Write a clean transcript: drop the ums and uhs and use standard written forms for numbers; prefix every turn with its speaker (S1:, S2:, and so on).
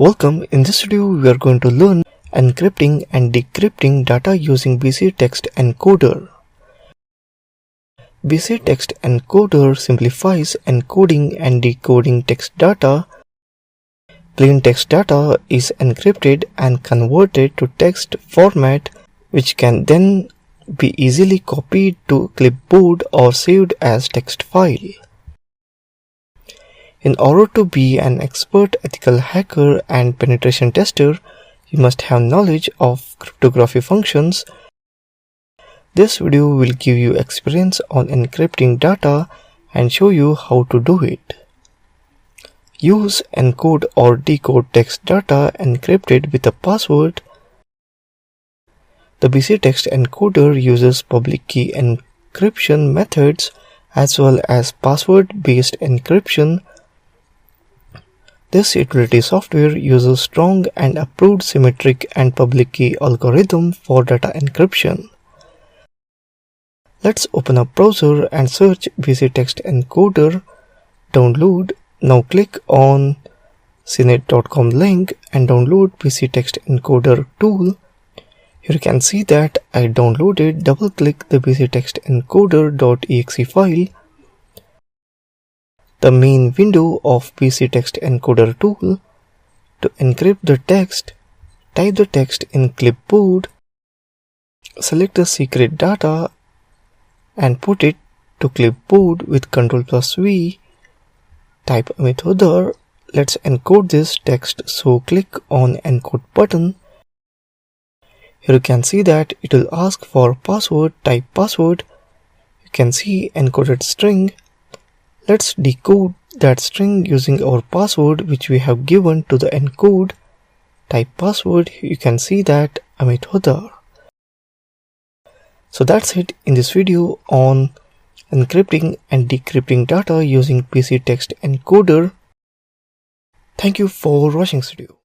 S1: Welcome. In this video we are going to learn encrypting and decrypting data using BCTextEncoder. BCTextEncoder simplifies encoding and decoding text data. Plain text data is encrypted and converted to text format, which can then be easily copied to clipboard or saved as text file. In order to be an expert ethical hacker and penetration tester, you must have knowledge of cryptography functions. This video will give you experience on encrypting data and show you how to do it. Use encode or decode text data encrypted with a password. The BCTextEncoder uses public key encryption methods as well as password-based encryption. This utility software uses strong and approved symmetric and public key algorithm for data encryption. Let's open a browser and search BCTextEncoder. Download. Now click on cnet.com link and download BCTextEncoder tool. Here you can see that I downloaded. Double click the BCTextEncoder.exe file. The main window of BCTextEncoder tool. To encrypt the text, type the text in clipboard, select the secret data and put it to clipboard with Ctrl+V. Type methoder. Let's encode this text, so click on encode button. Here you can see that it will ask for password. Type password. You can see encoded string. Let's decode that string using our password which we have given to the encode. Type password. You can see that methoder. So that's it in this video on encrypting and decrypting data using BCTextEncoder. Thank you for watching this video.